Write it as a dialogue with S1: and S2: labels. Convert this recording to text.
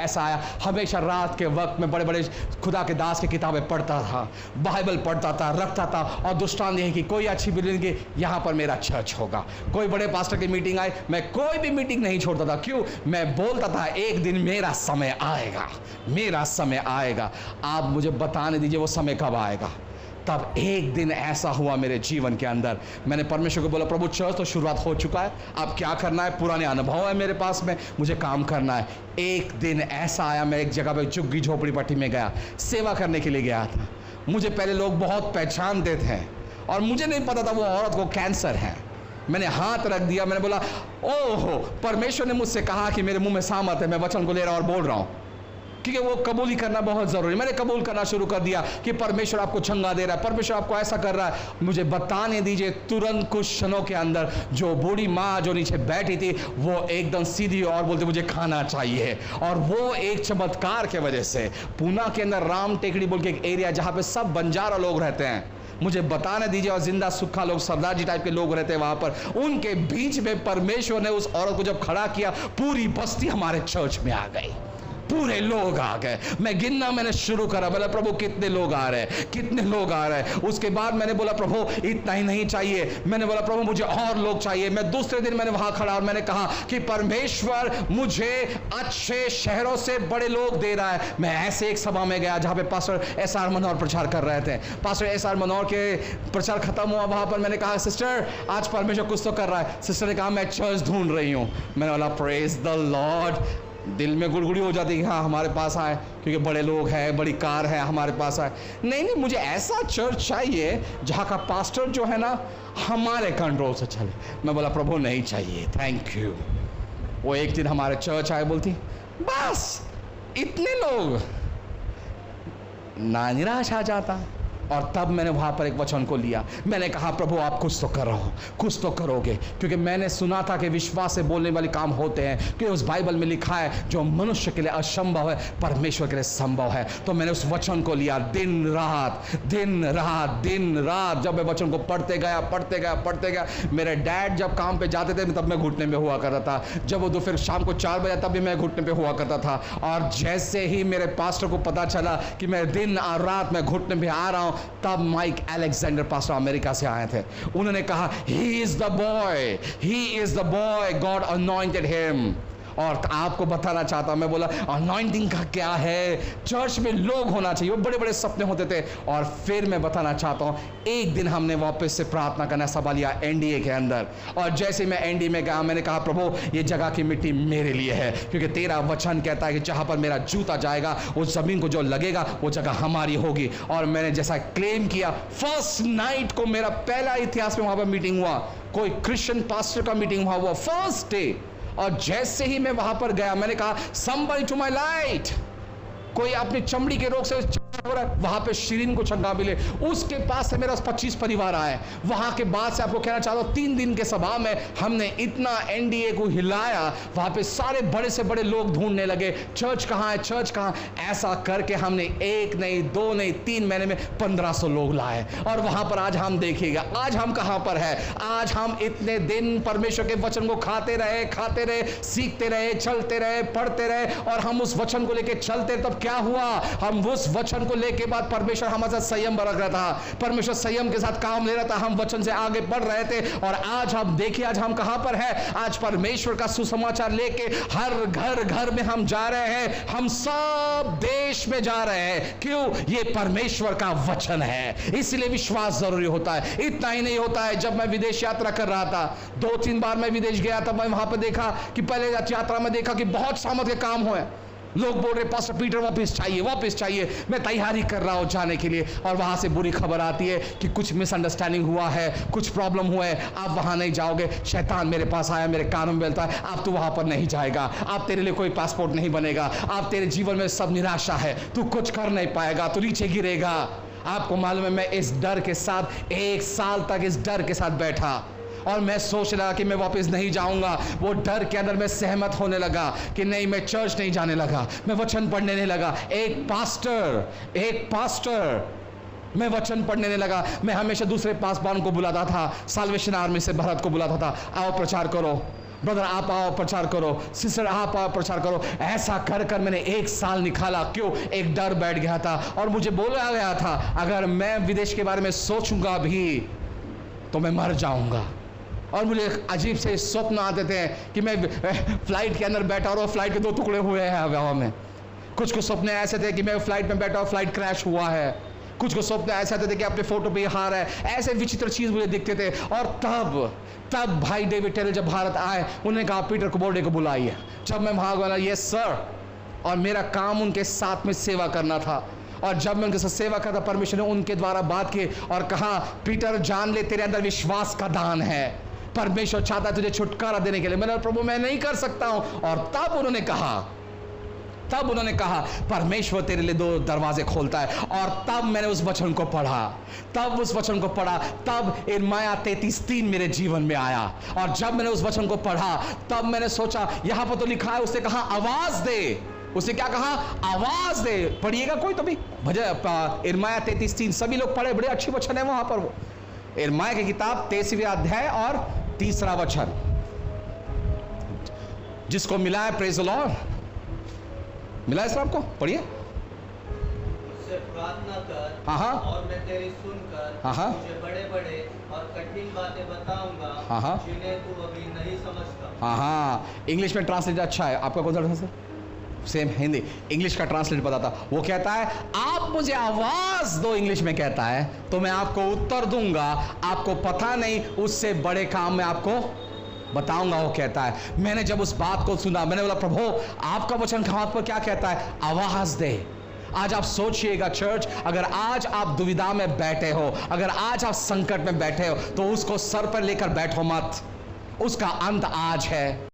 S1: ऐसा आया, हमेशा रात के वक्त में बड़े बड़े खुदा के दास की किताबें पढ़ता था, बाइबल पढ़ता था, रखता था, और दुष्टांत यही कि कोई अच्छी बिल्डिंग की यहाँ पर मेरा चर्च होगा। कोई बड़े पास्टर की मीटिंग आई, मैं कोई भी मीटिंग नहीं छोड़ता था। क्यों? मैं बोलता था एक दिन मेरा समय आएगा, मेरा समय आएगा। आप मुझे बताने दीजिए वो समय कब आएगा। तब एक दिन ऐसा हुआ मेरे जीवन के अंदर, मैंने परमेश्वर को बोला, प्रभु चर्च तो शुरुआत हो चुका है, अब क्या करना है? पुराने अनुभव है मेरे पास में, मुझे काम करना है। एक दिन ऐसा आया, मैं एक जगह पे झुग्गी झोपड़ी पट्टी में गया, सेवा करने के लिए गया था। मुझे पहले लोग बहुत पहचानते थे और मुझे नहीं पता था वो औरत को कैंसर है। मैंने हाथ रख दिया, मैंने बोला, ओहो, परमेश्वर ने मुझसे कहा कि मेरे मुंह में सामर्थ है, मैं वचन को ले रहा और बोल रहा हूँ, क्योंकि वो कबूल ही करना बहुत ज़रूरी। मैंने कबूल करना शुरू कर दिया कि परमेश्वर आपको चंगा दे रहा है, परमेश्वर आपको ऐसा कर रहा है। मुझे बताने दीजिए, तुरंत कुछ क्षणों के अंदर जो बूढ़ी माँ जो नीचे बैठी थी वो एकदम सीधी और बोलती मुझे खाना चाहिए। और वो एक चमत्कार के वजह से, पूना के अंदर राम टेकड़ी बोल के एक एरिया जहाँ पे सब बंजारा लोग रहते हैं, मुझे बताने दीजिए, और जिंदा सुखा लोग, सरदार जी टाइप के लोग रहते हैं वहां पर, उनके बीच में परमेश्वर ने उस औरत को जब खड़ा किया, पूरी बस्ती हमारे चर्च में आ गई, पूरे लोग आ गए। मैं गिनना मैंने शुरू करा, बोला प्रभु कितने लोग आ रहे हैं, कितने लोग आ रहे हैं। उसके बाद मैंने बोला प्रभु इतना ही नहीं चाहिए, मैंने बोला प्रभु मुझे और लोग चाहिए। मैं दूसरे दिन मैंने वहां खड़ा और मैंने कहा कि परमेश्वर मुझे अच्छे शहरों से बड़े लोग दे रहा है। मैं ऐसे एक सभा में गया जहां पे पास्टर एस.आर. मनोहर प्रचार कर रहे थे। Pastor SR. मनोहर के प्रचार खत्म हुआ, वहां पर मैंने कहा सिस्टर आज परमेश्वर कुछ तो कर रहा है। सिस्टर ने कहा मैं चर्च ढूंढ रही हूं। मैंने बोला प्रेज द लॉर्ड। दिल में गुड़गुड़ी हो जाती है, हाँ हमारे पास आए, क्योंकि बड़े लोग हैं, बड़ी कार है, हमारे पास आए। नहीं, मुझे ऐसा चर्च चाहिए जहाँ का पास्टर जो है ना हमारे कंट्रोल से चले। मैं बोला प्रभु नहीं चाहिए, थैंक यू। वो एक दिन हमारे चर्च आए, बोलती बस इतने लोग, ना निराश आ जाता। और तब मैंने वहाँ पर एक वचन को लिया, मैंने कहा प्रभु आप कुछ तो करो, कुछ तो करोगे, क्योंकि मैंने सुना था कि विश्वास से बोलने वाले काम होते हैं, क्योंकि उस बाइबल में लिखा है जो मनुष्य के लिए असंभव है परमेश्वर के लिए संभव है। तो मैंने उस वचन को लिया, दिन रात दिन रात दिन रात, जब मैं वचन को पढ़ते गया। मेरे डैड जब काम पे जाते थे तब मैं घुटने में हुआ करता था, जब वो दोपहर शाम को 4 बजे तब भी मैं घुटने पे हुआ करता था। और जैसे ही मेरे पास्टर को पता चला कि मैं दिन और रात मैं घुटने पे आ रहा हूँ, तब माइक अलेक्जेंडर पास्टर अमेरिका से आए थे। उन्होंने कहा he is the boy, God anointed him. और आपको बताना चाहता हूं, मैं बोला अनॉइंटिंग का क्या है, चर्च में लोग होना चाहिए। वो बड़े बड़े सपने होते थे। और फिर मैं बताना चाहता हूं, एक दिन हमने वापस से प्रार्थना करना सभा लिया एनडीए के अंदर। और जैसे मैं एनडीए में गया, मैंने कहा प्रभु ये जगह की मिट्टी मेरे लिए है, क्योंकि तेरा वचन कहता है कि जहां पर मेरा जूता जाएगा उस जमीन को जो लगेगा वो जगह हमारी होगी। और मैंने जैसा क्लेम किया, फर्स्ट नाइट को मेरा पहला इतिहास में वहां पर मीटिंग हुआ, कोई क्रिश्चियन पास्टर का मीटिंग हुआ फर्स्ट डे। और जैसे ही मैं वहां पर गया, मैंने कहा somebody to my light। कोई अपनी चमड़ी के रोग से हो रहा है, वहां पे शिरीन को चंगा मिले। उसके पास से मेरा 25 परिवार आए। वहां के बाद से आपको कहना चाहता हूं, 3 दिन के सभा में हमने इतना एनडीए को हिलाया, वहां पे सारे बड़े से बड़े लोग ढूंढने लगे, चर्च कहां है, चर्च कहां। ऐसा करके हमने 1 नहीं 2 नहीं 3 महीने में 1500 लोग लाए। और वहां पर आज हम देखिएगा, आज हम कहां पर है। आज हम इतने दिन परमेश्वर के वचन को खाते रहे, सीखते रहे, चलते रहे, पढ़ते रहे, और हम उस वचन को लेके चलते। तब क्या हुआ, हम उस वचन को लेके बाद परमेश्वर हमारे साथ संयम बरत रहा था, परमेश्वर संयम के साथ काम ले रहा था, हम वचन से आगे बढ़ रहे थे। और आज हम देखिए आज हम कहां पर है। आज परमेश्वर का सुसमाचार लेके हर घर में हम जा रहे हैं, हम सब देश में जा रहे हैं। क्यों? ये परमेश्वर का वचन है, इसलिए विश्वास जरूरी होता है। इतना ही नहीं होता है, जब मैं विदेश यात्रा कर रहा था, 2-3 बार मैं विदेश गया, तब मैं वहां पर देखा कि पहले यात्रा में देखा कि बहुत सामर्थ के काम हुए। लोग बोल रहे पास्टर पीटर वापस चाहिए। मैं तैयारी कर रहा हूं जाने के लिए, और वहां से बुरी खबर आती है कि कुछ मिसअंडरस्टैंडिंग हुआ है, कुछ प्रॉब्लम हुआ है, आप वहां नहीं जाओगे। शैतान मेरे पास आया, मेरे कानों में बोलता है आप तो वहां पर नहीं जाएगा, आप तेरे लिए कोई पासपोर्ट नहीं बनेगा, आप तेरे जीवन में सब निराशा है, तू कुछ कर नहीं पाएगा, तू नीचे गिरेगा। आपको मालूम है, मैं इस डर के साथ 1 साल तक इस डर के साथ बैठा, और मैं सोच लगा कि मैं वापस नहीं जाऊंगा। वो डर के अंदर मैं सहमत होने लगा कि नहीं, मैं चर्च नहीं जाने लगा, मैं वचन पढ़ने नहीं लगा। एक पास्टर मैं वचन पढ़ने नहीं लगा। मैं हमेशा दूसरे पासवान को बुलाता था, साल्वेशन आर्मी से भरत को बुलाता था, आओ प्रचार करो। ब्रदर आप आओ प्रचार करो, सिस्टर आप आओ प्रचार करो। ऐसा कर कर मैंने 1 साल निकाला। क्यों? एक डर बैठ गया था और मुझे बोला गया था अगर मैं विदेश के बारे में सोचूंगा भी तो मैं मर जाऊंगा। और मुझे अजीब से स्वप्न आते थे कि मैं फ्लाइट के अंदर बैठा और फ्लाइट के 2 टुकड़े हुए हैं हवा में। कुछ सपने ऐसे थे कि मैं फ्लाइट में बैठा और फ्लाइट क्रैश हुआ है। कुछ सपने ऐसे आते थे कि अपने फोटो पे हार है। ऐसे विचित्र चीज मुझे दिखते थे। और तब भाई डेविड टेरल जब भारत आए, उन्होंने कहा पीटर कुबोर्डे को बुलाइए। जब मैं वहां गया, यस सर, और मेरा काम उनके साथ में सेवा करना था। और जब मैं उनके साथ सेवा करता, परमेश्वर ने उनके द्वारा बात की और कहा पीटर जान ले तेरे अंदर विश्वास का दान है, परमेश्वर चाहता है तुझे छुटकारा देने के लिए। मैंने प्रभु मैं नहीं कर सकता हूं। और तब उन्होंने कहा परमेश्वर तेरे लिए 2 दरवाजे खोलता है। और तब मैंने उस वचन को पढ़ा, तब यिर्मयाह 33:3 मेरे जीवन में आया। और जब मैंने उस वचन को पढ़ा तब मैंने सोचा यहां पर तो लिखा है, उसने कहा आवाज दे। उसने क्या कहा? आवाज दे। पढ़िएगा कोई तो भी भजन यिर्मयाह 33:3 सभी लोग पढ़े, बड़े अच्छी वचन है वहां पर। वो यिर्मयाह की किताब 23वें अध्याय और 3रा वचन। जिसको मिला है प्रेज द लॉर्ड, मिला है सर आपको? पढ़िए।
S2: मुझसे प्रार्थना कर,
S1: हाँ,
S2: और मैं तेरी सुनकर
S1: हाँ,
S2: तुझे बड़े-बड़े और कठिन बातें बताऊंगा,
S1: हाँ,
S2: जिन्हें तू अभी नहीं समझता।
S1: हाँ, इंग्लिश में ट्रांसलेट अच्छा है। आपका कौन सा ट्रांसलेट? सेम हिंदी। इंग्लिश का ट्रांसलेट बताता, वो कहता है आप मुझे आवाज दो, इंग्लिश में कहता है, तो मैं आपको उत्तर दूंगा। आपको पता नहीं उससे बड़े काम मैं आपको बताऊंगा, वो कहता है। मैंने जब उस बात को सुना, मैंने बोला प्रभु आपका वचन कहां पर क्या कहता है? आवाज दे। आज आप सोचिएगा चर्च, अगर आज आप दुविधा में बैठे हो, अगर आज आप संकट में बैठे हो, तो उसको सर पर लेकर बैठो मत। उसका अंत आज है।